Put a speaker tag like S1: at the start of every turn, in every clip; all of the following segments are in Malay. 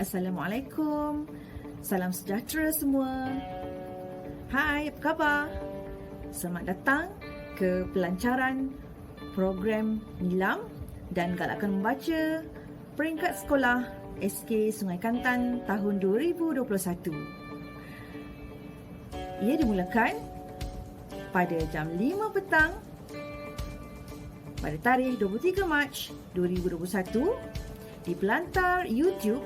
S1: Assalamualaikum. Salam sejahtera semua. Hai, apa khabar? Selamat datang ke pelancaran program Nilam dan Galakan Membaca peringkat sekolah SK Sungai Kantan tahun 2021. Ia dimulakan pada jam 5 petang pada tarikh 23 Mac 2021 di pelantar YouTube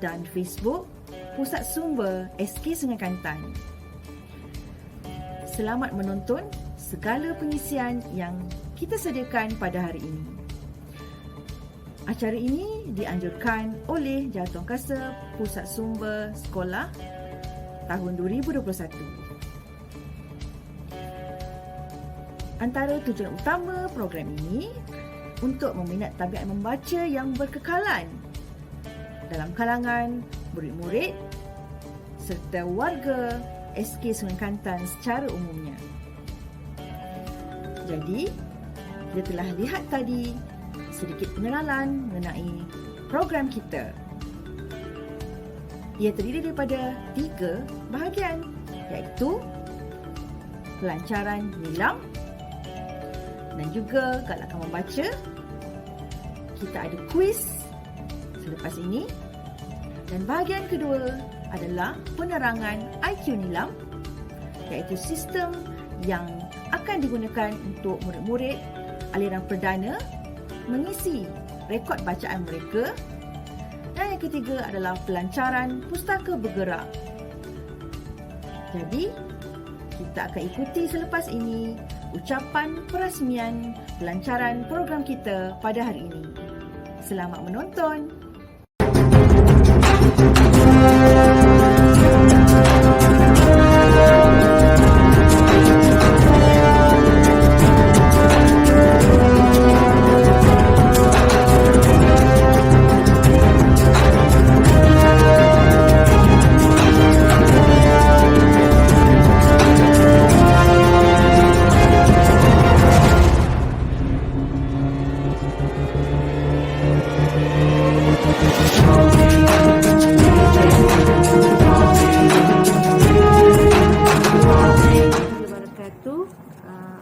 S1: dan Facebook Pusat Sumber SK Sungai Kantan. Selamat menonton segala pengisian yang kita sediakan pada hari ini. Acara ini dianjurkan oleh Jawatankuasa Pusat Sumber Sekolah tahun 2021. Antara tujuan utama program ini untuk meminat tabiat membaca yang berkekalan dalam kalangan murid-murid serta warga SK Sungai Kantan secara umumnya. Jadi, kita telah lihat tadi sedikit pengenalan mengenai program kita. Ia terdiri daripada 3 bahagian, iaitu pelancaran Nilam dan juga Galakan Membaca. Kita ada kuis selepas ini. Dan bahagian kedua adalah penerangan IQ Nilam, iaitu sistem yang akan digunakan untuk murid-murid aliran perdana mengisi rekod bacaan mereka. Dan yang ketiga adalah pelancaran pustaka bergerak. Jadi, kita akan ikuti selepas ini ucapan perasmian pelancaran program kita pada hari ini. Selamat menonton!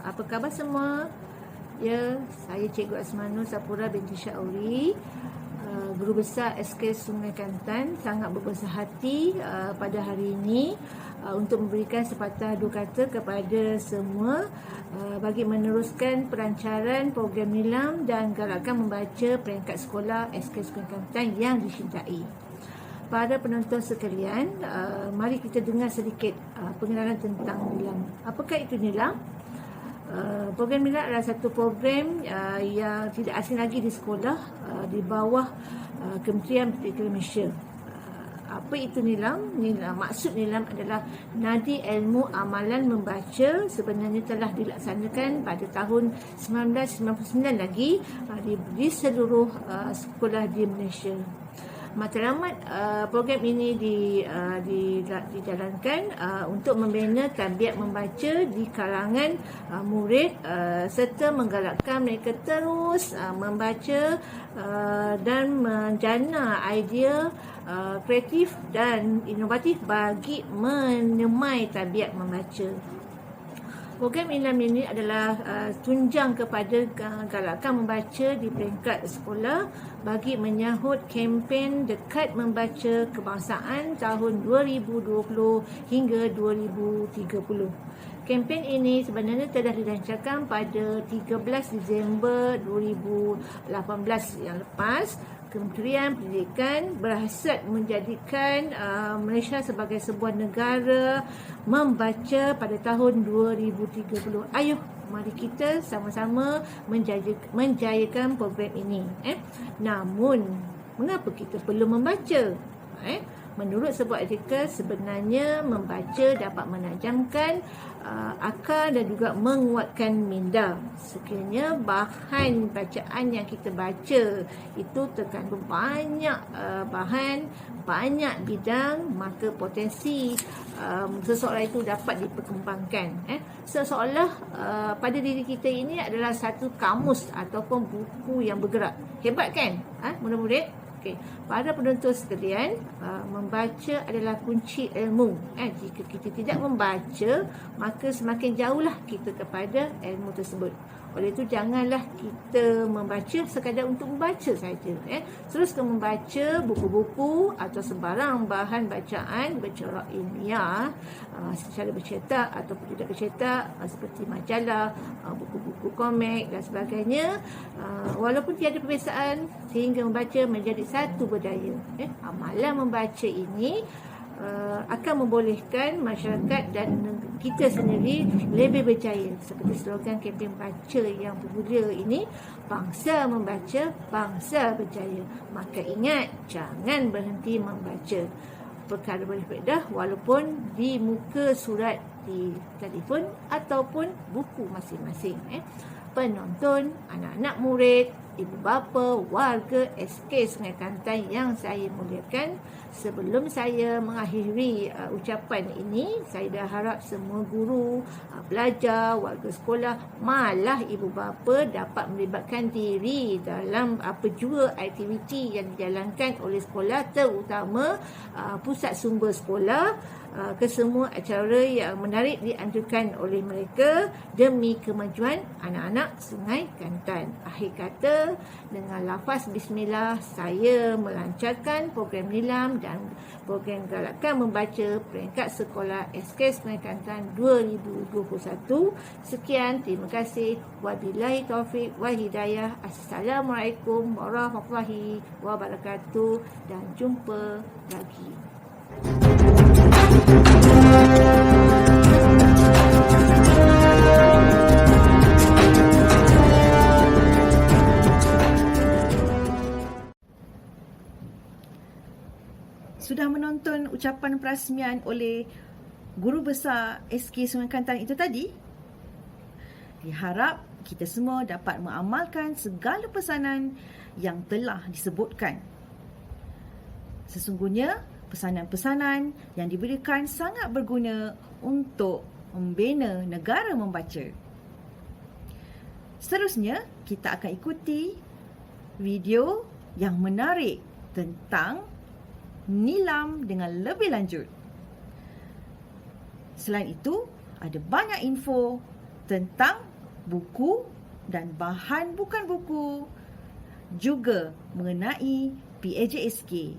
S1: Apa khabar semua? Ya, saya Cikgu Asmanul Sapura binti Syauri, Guru Besar SK Sungai Kantan, sangat berbesar hati pada hari ini untuk memberikan sepatah dua kata kepada semua bagi meneruskan perancaran program Nilam dan Galakan Membaca peringkat sekolah SK Sungai Kantan yang dicintai. Para penonton sekalian, mari kita dengar sedikit pengenalan tentang Nilam. Apakah itu Nilam? Program Nilam adalah satu program yang tidak asing lagi di sekolah di bawah Kementerian Pendidikan Malaysia. Apa itu Nilam? Maksud Nilam adalah Nadi Ilmu Amalan Membaca, sebenarnya telah dilaksanakan pada tahun 1999 lagi di seluruh sekolah di Malaysia. Matlamat program ini dijalankan untuk membina tabiat membaca di kalangan murid serta menggalakkan mereka terus membaca dan menjana idea kreatif dan inovatif bagi menyemai tabiat membaca. Program Nilam ini adalah tunjang kepada galakan membaca di peringkat sekolah bagi menyahut kempen Dekat Membaca Kebangsaan tahun 2020 hingga 2030. Kempen ini sebenarnya telah dilancarkan pada 13 Disember 2018 yang lepas. Kementerian Pendidikan berhasrat menjadikan Malaysia sebagai sebuah negara membaca pada tahun 2030. Ayuh, mari kita sama-sama menjayakan program ini. Namun, mengapa kita perlu membaca? Menurut sebuah artikel, sebenarnya membaca dapat menajamkan akal dan juga menguatkan minda. Sekiranya bahan bacaan yang kita baca itu terkandung banyak bahan, banyak bidang, maka potensi seseorang itu dapat diperkembangkan. Seolah pada diri kita ini adalah satu kamus ataupun buku yang bergerak. Hebat kan? Murid-murid? Okey, para penonton sekalian, membaca adalah kunci ilmu. Jika kita tidak membaca, maka semakin jauhlah kita kepada ilmu tersebut. Oleh itu, janganlah kita membaca sekadar untuk membaca saja. Teruskan membaca buku-buku atau sebarang bahan bacaan bercorak ilmiah secara bercetak ataupun tidak bercetak, seperti majalah, buku-buku komik dan sebagainya. Walaupun tiada perbezaan, sehingga membaca menjadi satu budaya. Amalan membaca ini akan membolehkan masyarakat dan kita sendiri lebih berjaya. Seperti slogan kempen baca yang popular ini, bangsa membaca, bangsa berjaya. Maka ingat, jangan berhenti membaca. Perkara boleh berbeza walaupun di muka surat di telefon ataupun buku masing-masing. Penonton, anak-anak murid, ibu bapa, warga SK Sungai Kantan yang saya muliakan, sebelum saya mengakhiri ucapan ini, saya dah harap semua guru, pelajar, warga sekolah, malah ibu bapa dapat melibatkan diri dalam apa jua aktiviti yang dijalankan oleh sekolah, terutama pusat sumber sekolah. Kesemua acara yang menarik dianjurkan oleh mereka demi kemajuan anak-anak Sungai Kantan. Akhir kata, dengan lafaz bismillah, saya melancarkan program Nilam dan program Galakan Membaca peringkat sekolah SK Sungai Kantan 2021. Sekian, terima kasih. Wabillahi taufiq wal hidayah. Assalamualaikum warahmatullahi wabarakatuh dan jumpa lagi. Sudah menonton ucapan perasmian oleh Guru Besar SK Sungai Kantan itu tadi? Diharap kita semua dapat mengamalkan segala pesanan yang telah disebutkan. Sesungguhnya, pesanan-pesanan yang diberikan sangat berguna untuk membina negara membaca. Seterusnya, kita akan ikuti video yang menarik tentang Nilam dengan lebih lanjut. Selain itu, ada banyak info tentang buku dan bahan bukan buku, juga mengenai PAJSK.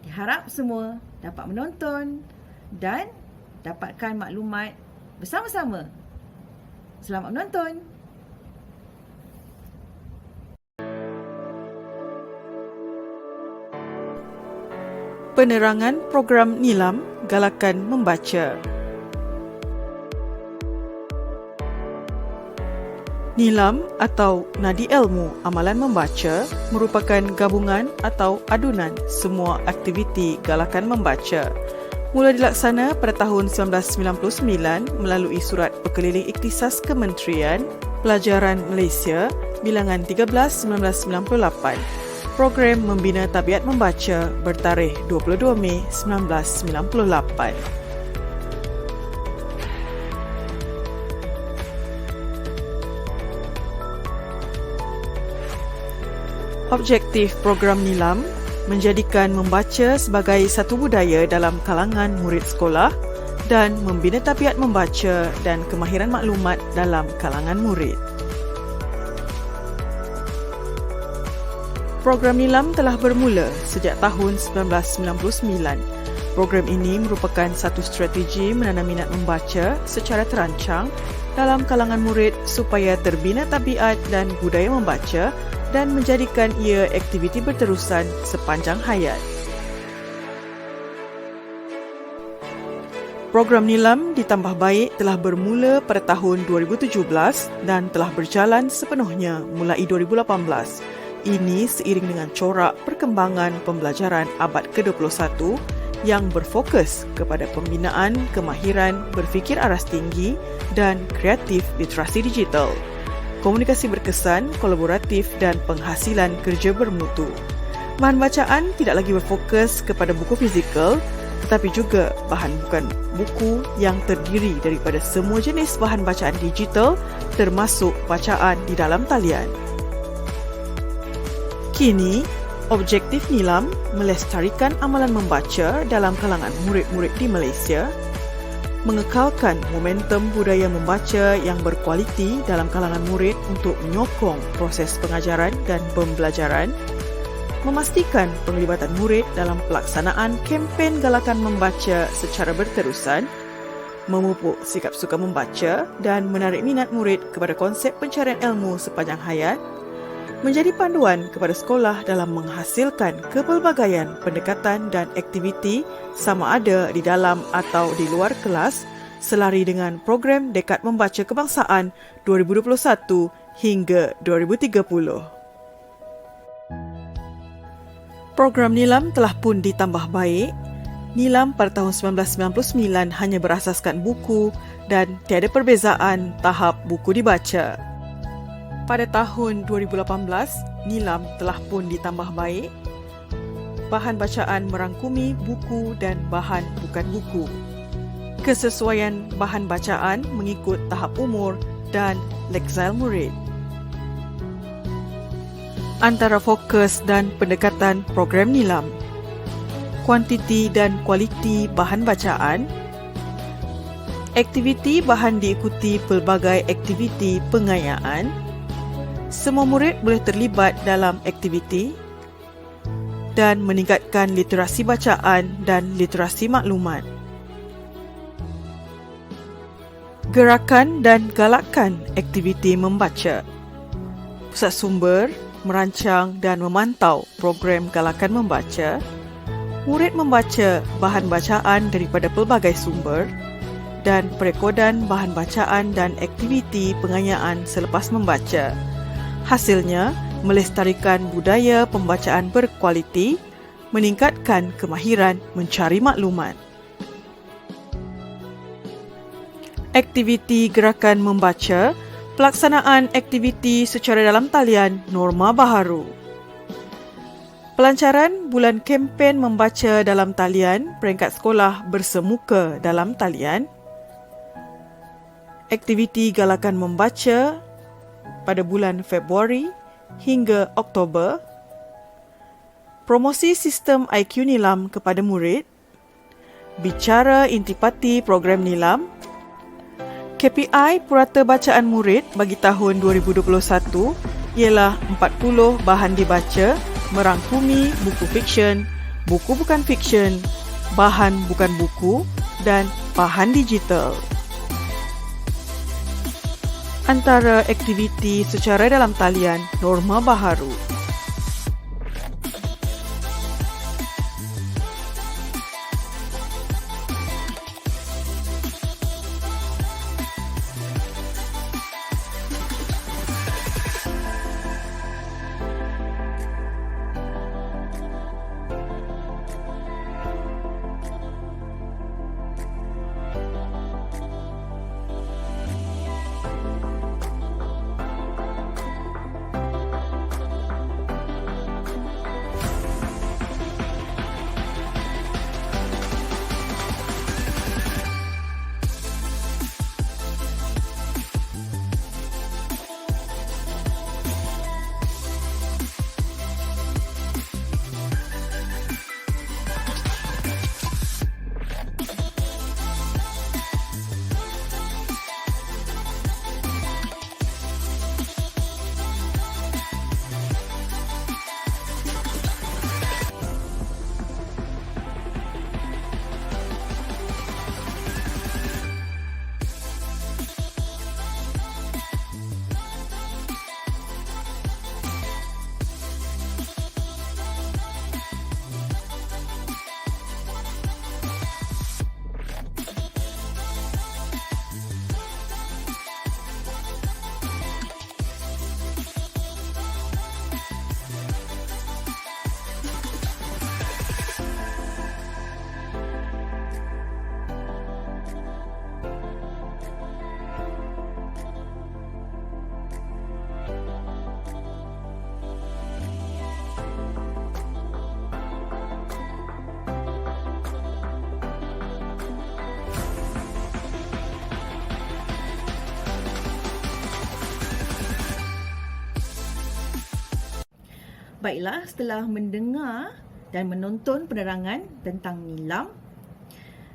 S1: Diharap semua dapat menonton dan dapatkan maklumat bersama-sama. Selamat menonton!
S2: Penerangan program Nilam Galakan Membaca. Nilam atau Nadi Ilmu Amalan Membaca merupakan gabungan atau adunan semua aktiviti galakan membaca. Mula dilaksana pada tahun 1999 melalui Surat Berkeliling Ikhtisas Kementerian Pelajaran Malaysia bilangan 13/1998. program Membina Tabiat Membaca bertarikh 22 Mei 1998. Objektif program NILAM menjadikan membaca sebagai satu budaya dalam kalangan murid sekolah dan membina tabiat membaca dan kemahiran maklumat dalam kalangan murid. Program NILAM telah bermula sejak tahun 1999. Program ini merupakan satu strategi menanam minat membaca secara terancang dalam kalangan murid supaya terbina tabiat dan budaya membaca dan menjadikan ia aktiviti berterusan sepanjang hayat. Program NILAM ditambah baik telah bermula pada tahun 2017 dan telah berjalan sepenuhnya mulai 2018. Ini seiring dengan corak perkembangan pembelajaran abad ke-21 yang berfokus kepada pembinaan kemahiran berfikir aras tinggi dan kreatif literasi digital, komunikasi berkesan, kolaboratif dan penghasilan kerja bermutu. Bahan bacaan tidak lagi berfokus kepada buku fizikal tetapi juga bahan bukan buku yang terdiri daripada semua jenis bahan bacaan digital termasuk bacaan di dalam talian. Kini, objektif NILAM melestarikan amalan membaca dalam kalangan murid-murid di Malaysia, mengekalkan momentum budaya membaca yang berkualiti dalam kalangan murid untuk menyokong proses pengajaran dan pembelajaran, memastikan penglibatan murid dalam pelaksanaan kempen galakan membaca secara berterusan, memupuk sikap suka membaca dan menarik minat murid kepada konsep pencarian ilmu sepanjang hayat, menjadi panduan kepada sekolah dalam menghasilkan kepelbagaian pendekatan dan aktiviti sama ada di dalam atau di luar kelas selari dengan program Dekad Membaca Kebangsaan 2021 hingga 2030. Program NILAM telah pun ditambah baik. NILAM pada tahun 1999 hanya berasaskan buku dan tiada perbezaan tahap buku dibaca. Pada tahun 2018, NILAM telah pun ditambah baik. Bahan bacaan merangkumi buku dan bahan bukan buku. Kesesuaian bahan bacaan mengikut tahap umur dan leksal murid. Antara fokus dan pendekatan program NILAM, kuantiti dan kualiti bahan bacaan, aktiviti bahan diikuti pelbagai aktiviti pengayaan, semua murid boleh terlibat dalam aktiviti dan meningkatkan literasi bacaan dan literasi maklumat. Gerakan dan galakan aktiviti membaca. Pusat sumber merancang dan memantau program galakan membaca. Murid membaca bahan bacaan daripada pelbagai sumber dan perekodan bahan bacaan dan aktiviti pengayaan selepas membaca. Hasilnya, melestarikan budaya pembacaan berkualiti, meningkatkan kemahiran mencari maklumat. Aktiviti gerakan membaca, pelaksanaan aktiviti secara dalam talian norma baharu. Pelancaran bulan kempen membaca dalam talian peringkat sekolah bersemuka dalam talian. Aktiviti galakan membaca pada bulan Februari hingga Oktober, promosi sistem IQ NILAM kepada murid, bicara intipati program NILAM, KPI purata bacaan murid bagi tahun 2021 ialah 40 bahan dibaca merangkumi buku fiksyen, buku bukan fiksyen, bahan bukan buku dan bahan digital. Antara aktiviti secara dalam talian norma baharu.
S1: Baiklah, setelah mendengar dan menonton penerangan tentang nilam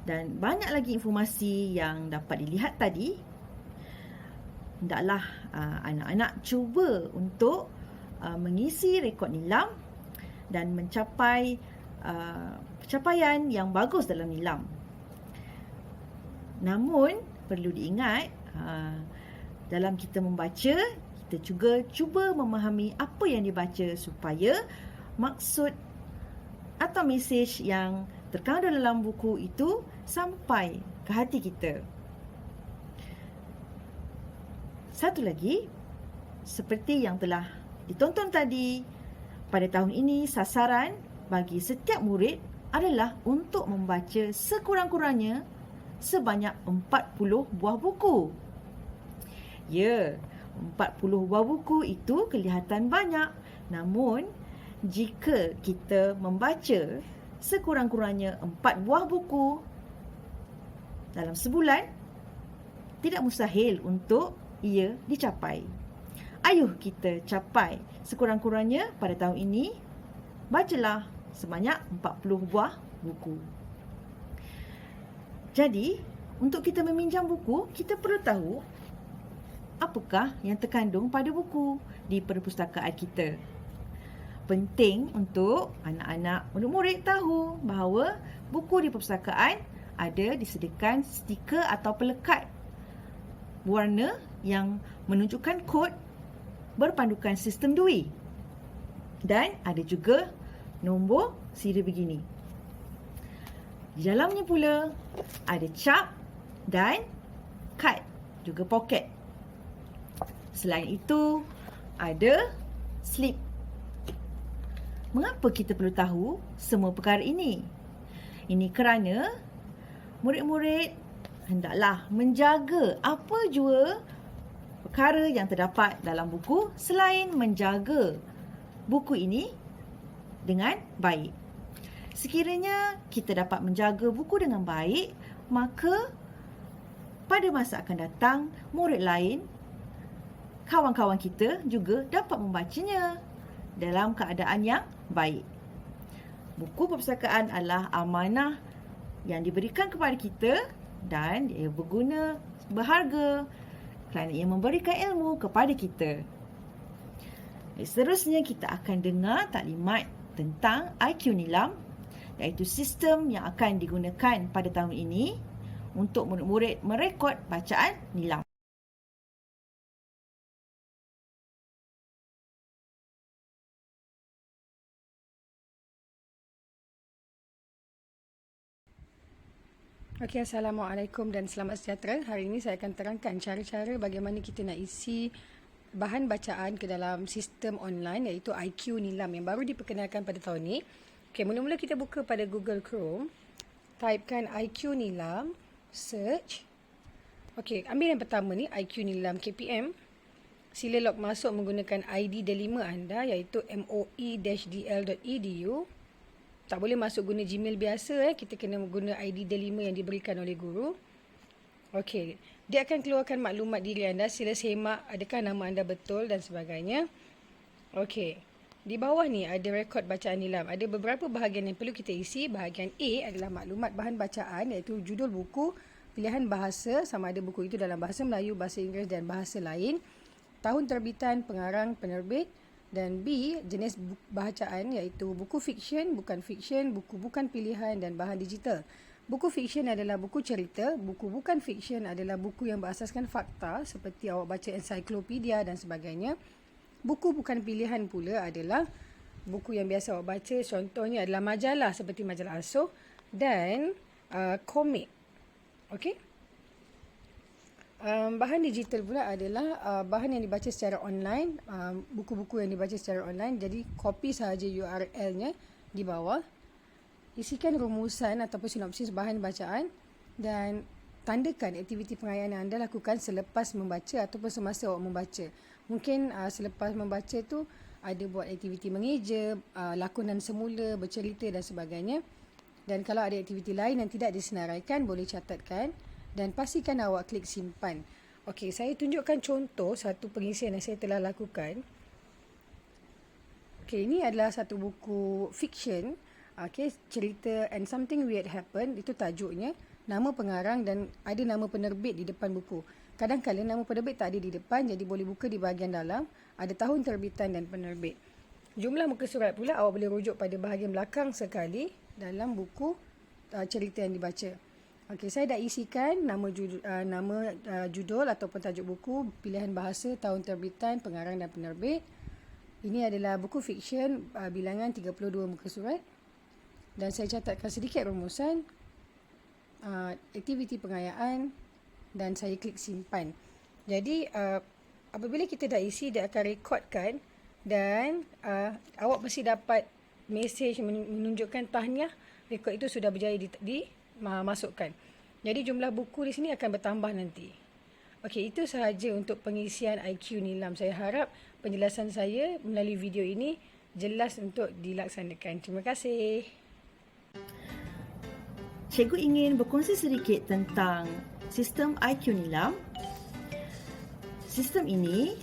S1: dan banyak lagi informasi yang dapat dilihat tadi, hendaklah anak-anak cuba untuk mengisi rekod nilam dan mencapai pencapaian yang bagus dalam nilam. Namun, perlu diingat, dalam kita membaca, kita juga cuba memahami apa yang dibaca supaya maksud atau mesej yang terkandung dalam buku itu sampai ke hati kita. Satu lagi, seperti yang telah ditonton tadi, pada tahun ini sasaran bagi setiap murid adalah untuk membaca sekurang-kurangnya sebanyak 40 buah buku. Ya, 40 buah buku itu kelihatan banyak. Namun, jika kita membaca sekurang-kurangnya 4 buah buku dalam sebulan, tidak mustahil untuk ia dicapai. Ayuh kita capai sekurang-kurangnya pada tahun ini, bacalah sebanyak 40 buah buku. Jadi, untuk kita meminjam buku, kita perlu tahu apakah yang terkandung pada buku di perpustakaan kita. Penting untuk anak-anak murid-murid tahu bahawa buku di perpustakaan ada disediakan stiker atau pelekat warna yang menunjukkan kod berpandukan sistem Dewey. Dan ada juga nombor siri begini. Di dalamnya pula ada cap dan kad, juga poket. Selain itu, ada slip. Mengapa kita perlu tahu semua perkara ini? Ini kerana murid-murid hendaklah menjaga apa jua perkara yang terdapat dalam buku selain menjaga buku ini dengan baik. Sekiranya kita dapat menjaga buku dengan baik, maka pada masa akan datang, murid lain, kawan-kawan kita juga dapat membacanya dalam keadaan yang baik. Buku perpustakaan adalah amanah yang diberikan kepada kita dan ia berguna, berharga kerana ia memberikan ilmu kepada kita. Seterusnya kita akan dengar taklimat tentang IQ Nilam, iaitu sistem yang akan digunakan pada tahun ini untuk murid-murid merekod bacaan nilam.
S3: Okey, Assalamualaikum dan selamat sejahtera. Hari ini saya akan terangkan cara-cara bagaimana kita nak isi bahan bacaan ke dalam sistem online iaitu IQ Nilam yang baru diperkenalkan pada tahun ini. Okey, mula-mula kita buka pada Google Chrome. Typekan IQ Nilam, search. Okey, ambil yang pertama ni, IQ Nilam KPM. Sila log masuk menggunakan ID delima anda iaitu moe-dl.edu. Tak boleh masuk guna Gmail biasa, kita kena guna ID delima yang diberikan oleh guru. Okey, dia akan keluarkan maklumat diri anda, sila semak adakah nama anda betul dan sebagainya. Okey, di bawah ni ada rekod bacaan nilam. Ada beberapa bahagian yang perlu kita isi. Bahagian A adalah maklumat bahan bacaan iaitu judul buku, pilihan bahasa sama ada buku itu dalam bahasa Melayu, bahasa Inggeris dan bahasa lain, tahun terbitan, pengarang, penerbit. Dan B, jenis bacaan iaitu buku fiksyen, bukan fiksyen, buku bukan pilihan dan bahan digital. Buku fiksyen adalah buku cerita, buku bukan fiksyen adalah buku yang berasaskan fakta seperti awak baca ensiklopedia dan sebagainya. Buku bukan pilihan pula adalah buku yang biasa awak baca, contohnya adalah majalah seperti majalah Asuh dan komik. Okey? Bahan digital pula adalah bahan yang dibaca secara online, buku-buku yang dibaca secara online. Jadi copy sahaja URL-nya di bawah. Isikan rumusan ataupun sinopsis bahan bacaan dan tandakan aktiviti pengayaan yang anda lakukan selepas membaca ataupun semasa awak membaca. Mungkin selepas membaca tu ada buat aktiviti mengeja, lakonan semula, bercerita dan sebagainya. Dan kalau ada aktiviti lain yang tidak disenaraikan, boleh catatkan. Dan pastikan awak klik simpan. Okey, saya tunjukkan contoh satu pengisian yang saya telah lakukan. Okay, ini adalah satu buku fiction. Okay, cerita And Something Weird Happened. Itu tajuknya. Nama pengarang dan ada nama penerbit di depan buku. Kadang-kadang nama penerbit tak ada di depan, jadi boleh buka di bahagian dalam. Ada tahun terbitan dan penerbit. Jumlah muka surat pula awak boleh rujuk pada bahagian belakang sekali dalam buku cerita yang dibaca. Okey, saya dah isikan nama judul ataupun tajuk buku, pilihan bahasa, tahun terbitan, pengarang dan penerbit. Ini adalah buku fiksyen bilangan 32 muka surat. Dan saya catatkan sedikit rumusan, aktiviti pengayaan dan saya klik simpan. Jadi apabila kita dah isi, dia akan rekodkan dan awak mesti dapat mesej menunjukkan tahniah rekod itu sudah berjaya dimasukkan. Jadi jumlah buku di sini akan bertambah nanti. Okey, itu sahaja untuk pengisian IQ Nilam. Saya harap penjelasan saya melalui video ini jelas untuk dilaksanakan. Terima kasih.
S1: Cikgu ingin berkongsi sedikit tentang sistem IQ Nilam. Sistem ini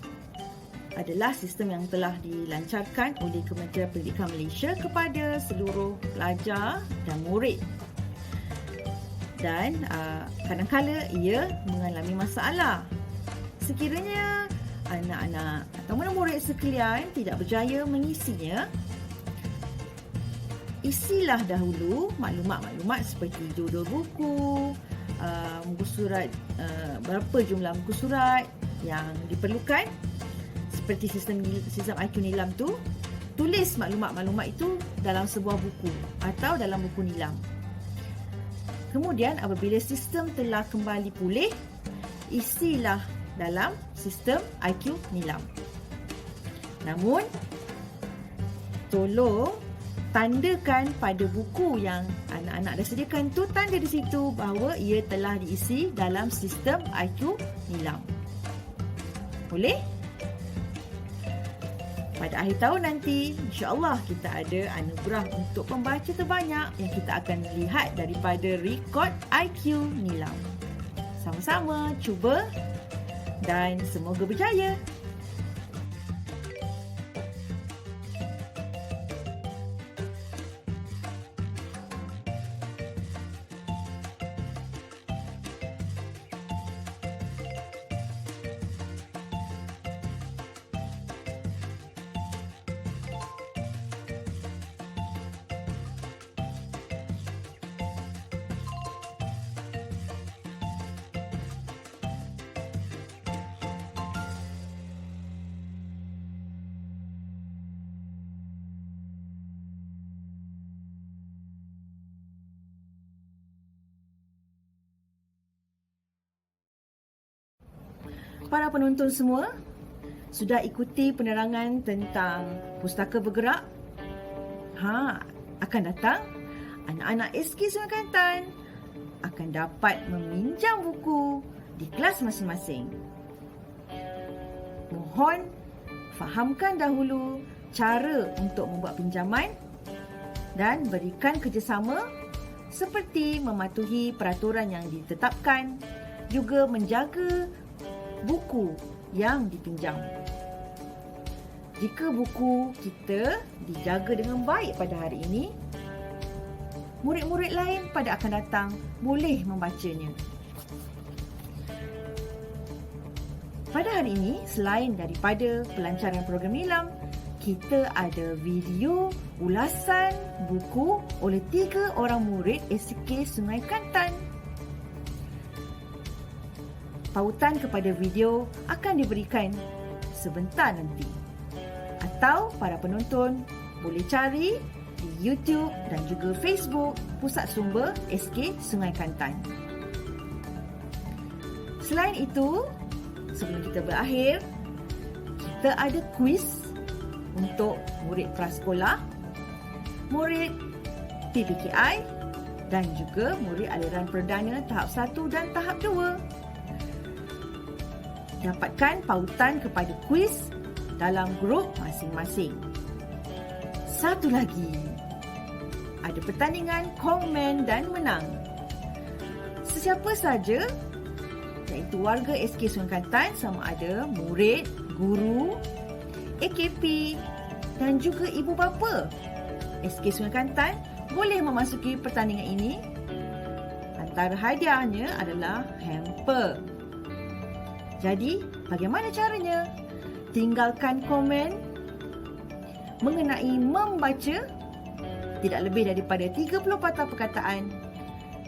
S1: adalah sistem yang telah dilancarkan oleh Kementerian Pendidikan Malaysia kepada seluruh pelajar dan murid. Dan kadang-kala ia mengalami masalah. Sekiranya anak-anak atau murid sekalian tidak berjaya mengisinya, isilah dahulu maklumat-maklumat seperti judul buku, muka surat, berapa jumlah muka surat yang diperlukan. Seperti sistem IQ Nilam tu, tulis maklumat-maklumat itu dalam sebuah buku atau dalam buku Nilam. Kemudian apabila sistem telah kembali pulih, isilah dalam sistem IQ Nilam. Namun, tolong tandakan pada buku yang anak-anak dah sediakan tu, tanda di situ bahawa ia telah diisi dalam sistem IQ Nilam. Boleh? Pada akhir tahun nanti, insya-Allah kita ada anugerah untuk pembaca terbanyak yang kita akan lihat daripada rekod IQ Nilam. Sama-sama cuba dan semoga berjaya. Para penonton semua, sudah ikuti penerangan tentang pustaka bergerak? Akan datang anak-anak SK Sungai Kelantan akan dapat meminjam buku di kelas masing-masing. Mohon fahamkan dahulu cara untuk membuat pinjaman dan berikan kerjasama seperti mematuhi peraturan yang ditetapkan, juga menjaga buku yang dipinjam. Jika buku kita dijaga dengan baik pada hari ini, murid-murid lain pada akan datang boleh membacanya. Pada hari ini, selain daripada pelancaran program Nilam, kita ada video ulasan buku oleh 3 orang murid SK Sungai Kelantan. Pautan kepada video akan diberikan sebentar nanti. Atau para penonton boleh cari di YouTube dan juga Facebook Pusat Sumber SK Sungai Kelantan. Selain itu, sebelum kita berakhir, kita ada kuis untuk murid prasekolah, murid PPKI dan juga murid aliran perdana tahap 1 dan tahap 2. Dapatkan pautan kepada kuis dalam grup masing-masing. Satu lagi, ada pertandingan komen dan menang. Sesiapa saja, iaitu warga SK Sungai Kelantan, sama ada murid, guru, AKP dan juga ibu bapa SK Sungai Kelantan boleh memasuki pertandingan ini. Antara hadiahnya adalah hamper. Jadi, bagaimana caranya? Tinggalkan komen mengenai membaca tidak lebih daripada 30 patah perkataan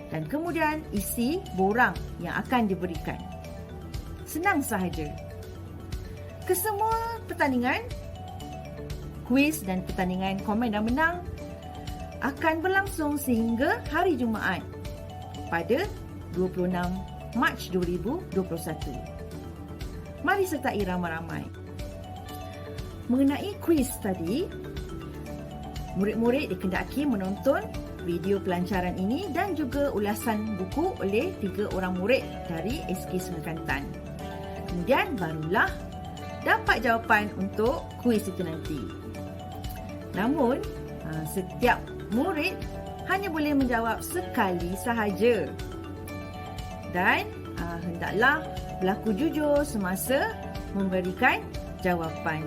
S1: dan kemudian isi borang yang akan diberikan. Senang sahaja. Kesemua pertandingan, kuis dan pertandingan komen dan menang akan berlangsung sehingga hari Jumaat pada 26 Mac 2021. Mari sertai ramai-ramai. Mengenai kuis tadi, murid-murid dikendaki menonton video pelancaran ini dan juga ulasan buku oleh 3 orang murid dari SK Sungai Kelantan. Kemudian barulah dapat jawapan untuk kuis itu nanti. Namun, setiap murid hanya boleh menjawab sekali sahaja. Dan hendaklah berlaku jujur semasa memberikan jawapan.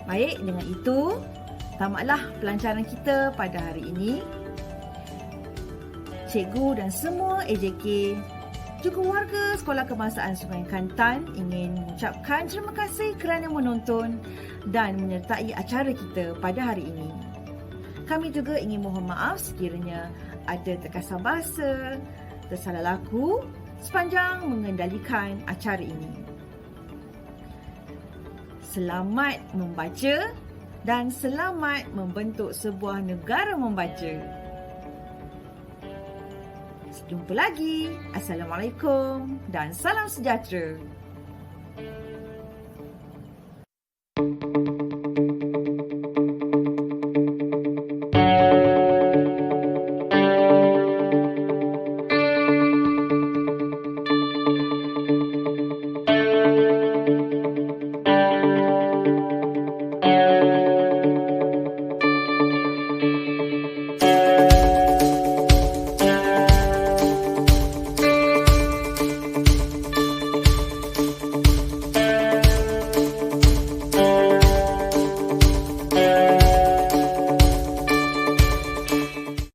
S1: Baik, dengan itu tamatlah pelancaran kita pada hari ini. Cikgu dan semua AJK juga warga Sekolah Kebangsaan Sungai Kelantan ingin mengucapkan terima kasih kerana menonton dan menyertai acara kita pada hari ini. Kami juga ingin mohon maaf sekiranya ada terkasar bahasa, tersalah laku sepanjang mengendalikan acara ini. Selamat membaca dan selamat membentuk sebuah negara membaca. Jumpa lagi. Assalamualaikum dan salam sejahtera.